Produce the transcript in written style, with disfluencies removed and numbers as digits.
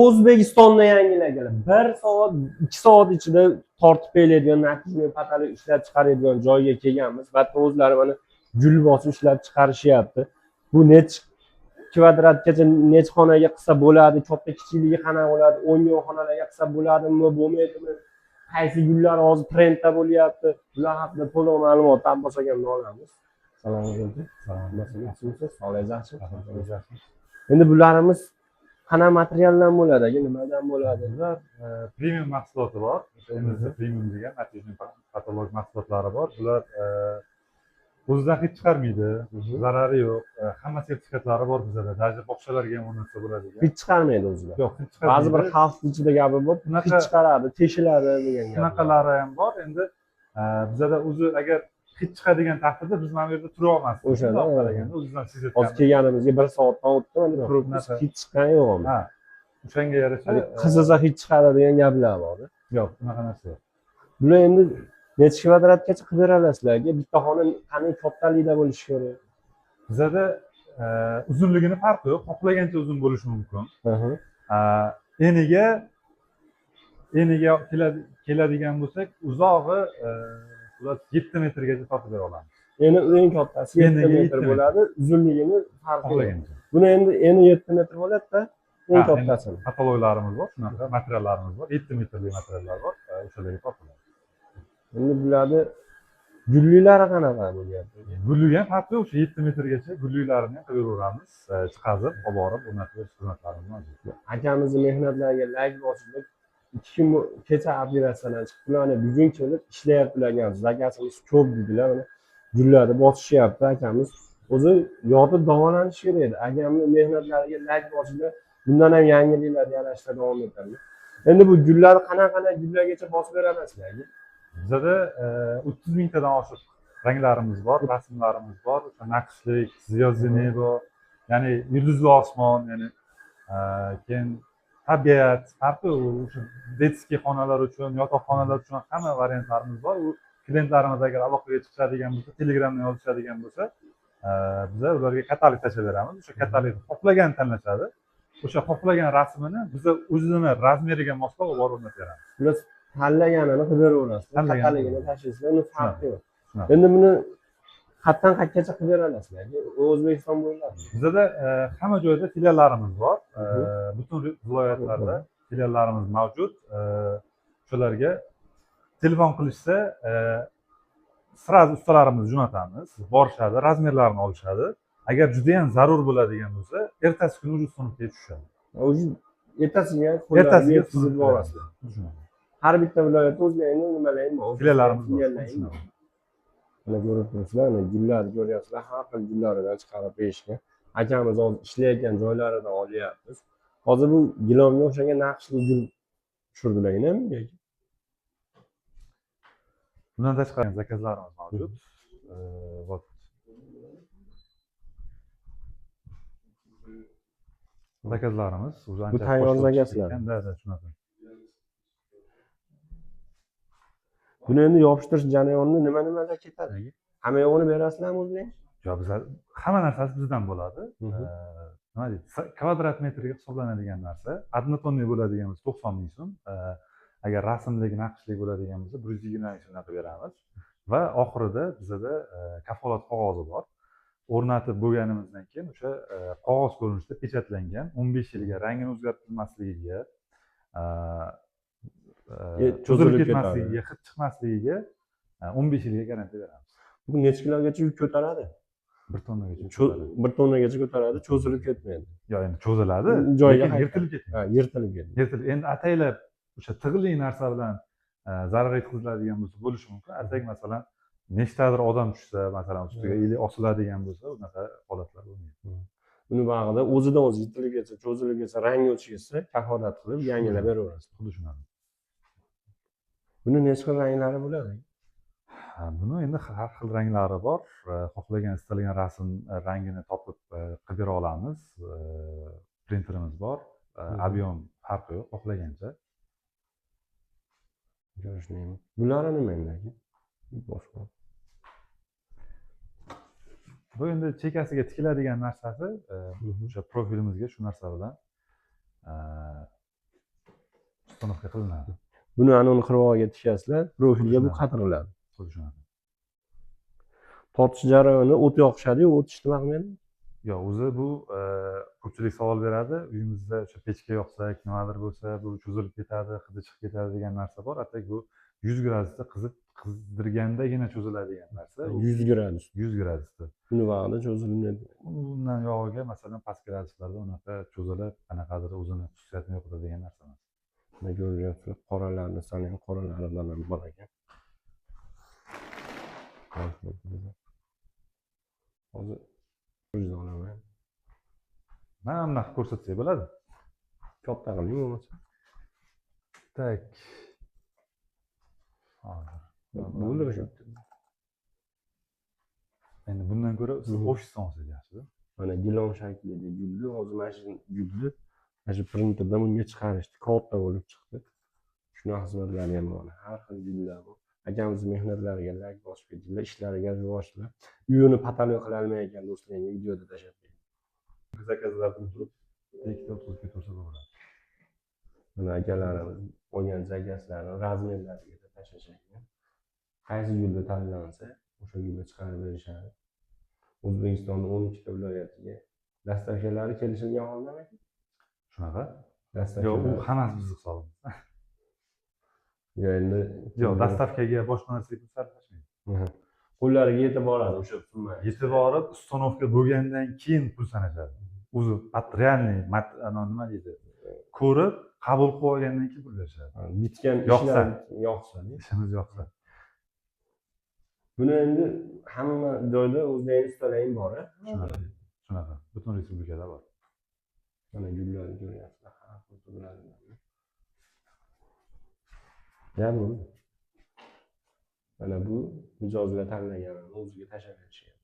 O'zbekistonda yangilangan 1 soat, 2 soat ichida tortib beradigan, natijali patali ishlab chiqaradigan joyga kelganmiz. Va o'zlari mana gul bosib ishlab chiqarishyapti. Bu necha kvadratgacha necha xonaga qilsa bo'ladi, katta kichikligi qanaqa bo'ladi, 10 ga xonalarga qilsa bo'ladimi, bo'lmaydimi? Qaysi gullar hozir trendda bo'lyapti? Bular haqida to'liq ma'lumot topib olamiz. Assalomu alaykum. Nasılsınız? Sağolasiz. Endi bularimiz qanaqa materialdan bo'ladi, nimadan bo'ladi? Bular premium mahsuloti bor. Endi premium degan natijali patolog mahsulotlari bor. Bular o'zidan hech chiqarmaydi, zarari yo'q. Hamma sertifikatlari bor bizda. Даже bog'chalarga ham o'rnatsa bo'ladi. Hech chiqarmaydi o'zidan. Yo'q, hech chiqarmaydi. Ba'zi bir xavf ichida gapi bor, hech chiqaradi, teshiladi degan gap. Bunaqalari ham bor. Endi bizda o'zi agar hech chiqadigan taqdirda biz mana bu yerda tura olmasdik. O'shada qaraganda o'zidan sezayotgan. Hozir kelganimizga 1 soatdan o'tdi, mana turib hech chiqqani yo'q. Ha. O'shanga yarasha qizilsa hech chiqadi degan gaplar bor. Yo'q, bunaqa narsa yo'q. Bular endi necha kvadratgacha qilib berasizlarga? Bitta xona qanday kattalikda bo'lishi kerak? Bizda uzunligini farqi yo'q, xohlagancha uzun bo'lishi mumkin. Eniga keladigan bo'lsak, uzog'i 7 metrgacha tortib bera olamiz. Endi eng kattasi 7 metr bo'ladi, uzunligini farqi yo'q. Buni endi eni 7 metr bo'ladi-da, eng kattasi. Patologlarimiz bor, shunaqa materiallarimiz bor, 7 metrli materiallar bor, o'shalarga tortiladi. Endi bularni gullilari qanaqa bo'lyapti? Gulli ham farqi yo'q, o'sha 7 metrgacha gullilarini ham qilib beraveramiz, chiqazib, olib borib o'rnatib xizmatlarimiz mavjud. Akamizni mehnatlariga layk bosib, 2 kun kecha operatsiyadan chiqib, ularni bugun kelib ishlayaptilar ekan. Zakasimiz ko'p dedilar, mana gullarni bosishyapti akamiz. O'zi yotib davolanish kerak edi. Akamni mehnatlariga layk bosib, bundan ham yangiliklar yarashda davom etadi. Endi bu gullar qanaqa gullargacha bosib beralasizlarga? Bizda 30 mingtadan oshiq ranglarimiz bor, rasmlarimiz bor. O'sha naqshlik, звездный небо, ya'ni yulduzli osmon, ya'ni keyin tabiat, farqi o'sha detskiy xonalar uchun, yotoqxonalar uchun hamma variantlarimiz bor. U klientlarimiz agar aloqaga chiqadigan bo'lsa, Telegramdan yozishadigan bo'lsa, biz ularga katalog tashab beramiz. O'sha katalogni xohlagan tanlashadi. O'sha xohlagan rasmini biz o'zini razmeriga moslab olib o'rnatib beramiz. Biz tanlaganini qilib beraverasiz. Katalogini tashlaysizlar, uni farqi yo'q. Endi buni qayerdan qayergacha qilib beralasizlar? O'zbekiston bo'ylab. Bizda hamma joyda filiallarimiz bor. Butun viloyatlarda filiallarimiz mavjud. Shularga telefon qilishsa, sразу ustalarimiz jo'natamiz, borishadi, razmerlarini olishadi. Agar juda ham zarur bo'ladigan bo'lsa, ertasi kuni o'zi sinfga tushadi. Ertasiga yetkazib borasizlar. Har bitta viloyatda o'zlarining nimalari bor. Filiallarimiz bor. Mana ko'rib turibsizlar, gullarni ko'ryapsizlar, har xil gullardan chiqarib berishgan. Akamiz hozir ishlayotgan joylaridan olyapmiz. Hozir bu gilomga o'xshagan naqshli gul tushirdilar-mi? Bundan tashqari zakazlarimiz mavjud. Zakazlarimiz o'zi ancha tayyor zakazlar. Shunaqa. Buni endi yopishtirish jarayonida nima ketadi? Hamma yo'g'ini berasizlarmi o'zlaring? Yo'q, biz hamma narsasi bizdan bo'ladi. Nima deydi? Kvadrat metrga hisoblanadigan narsa, однотонный bo'ladigan bo'lsa 90 ming so'm, agar rasmlik, naqshlik bo'ladigan bo'lsa 120 ming so'mdan qilib beramiz. Va oxirida bizda kafolat qog'ozi bor. O'rnatib bo'lganimizdan keyin o'sha qog'oz ko'rinishida pechatlangan 15 yilga rangini o'zgartirmasligiga, cho'zilib ketmasligiga, hid chiqmasligiga 15 yilga garantiya beramiz. Bu necha kilogacha yuk ko'taradi? 1 tonnagacha. 1 tonnagacha ko'taradi, cho'zilib ketmaydi. Yo'q, endi cho'ziladi, lekin yirtilib ketadi. Ha, yirtilib ketadi. Endi ataylab o'sha tig'li narsa bilan zarar yetkaziladigan bo'lsa bo'lishi mumkin. Atak masalan nechtadir odam tushsa, masalan ustiga ili osiladigan bo'lsa, unaqa holatlar bo'lmaydi. Buni bag'ida o'zidan o'zi yitilib ketsa, cho'zilib ketsa, rangi o'chib ketsa, kafolat qilib yangilab beraverasiz. Xuddi shunaqa. Buni necha xil ranglari bo'ladi? Buni endi har xil ranglari bor. Xohlagan, istalgan rasm rangini topib qilib bera olamiz. Printerimiz bor. Ob'yom farqi yo'q, xohlagancha. Ko'rishmayman. Bularni nima endi? Boshqa. Bu endi chekasiga tikiladigan narsasi, o'sha profilimizga shu narsa bilan uстановka qilinadi. Buni ana uni qirg'og'iga tishasizlar, profilga bu Tushunadi. qatiriladi. Xuddi shunaqa. Tortish jarayoni o't yoqishadi-yu, o't ishni qilmaydi. Yo'q, o'zi bu ko'pchilik savol beradi. Uyimizda o'sha pechka yoqsak, nimadir bo'lsa, bu cho'zilib ketadi, hidi chiqib ketadi degan narsa bor. Atak bu 100 gradusda qizdirgandagina cho'ziladigan narsa. 100 gradus. 100 gradusda. Buni vaqtida cho'zilmaydi. Undan yog'iga masalan past graduslarda unaqa cho'zilib, qanaqadir o'zini xususiyatini yo'qotadigan narsa emas. Mana ko'ryapsizlar, qoralarni sanang, qoralaridan ham bor ekan. Hozir o'zim olaman. Mana bunaqa ko'rsatsak bo'ladi. Katta qiling bo'lmasa. Tak. Hozir. Bo'ldi o'sha. Endi bundan ko'ra siz ofisdan olsangiz yaxshi-da. Mana gilon shaklida gulni, hozir mana shu gulni mana shu printerdan bunga chiqarishdi. Katta bo'lib chiqdi. Shunaqa xizmatlari ham bor. Har xil gullar bor. Akamiz mehnatlariga like bosib ketdilar, ishlariga rivojlar. Uyini patali qila olmayotgan do'stlarga videoda tashlab berdim. Zakazlardan turib, ikkita 30 ga tursa bo'ladi. Mana akalarimiz olgan zakazlarni razmerlariga tashlashgan. Qaysi gulni tanlansa, o'sha gulni chiqarib berishadi. O'zbekistonning 12 ta viloyatiga dastavkalari kelishilgan holdami? Shunaqa? Yo'q, Dastavkalar. u hammasi bizni hisobimiz. Endi Yo'q, dastavkaga boshqa narsaga pul sarflashmaydi. qo'llariga yetib boradi o'sha summa. Yetib borib, uстановка bo'lgandan keyin pul sanashadi. O'zi realniy nima deydi? Ko'rib, qabul qilib olgandan keyin pul berishadi. Bitgan Yoqsa. yoqsa. Ishimiz yoqsa. Buni endi hamma joyda o'zlaring ustalaring bor. Shunaqa. Shunaqa. Butun respublikada bor. Mana gullarni ko'ryapsizlar. Har xil turlaridan. Ya bu. Mana bu mijozlar tanlagan o'ziga tashlab berishyapti.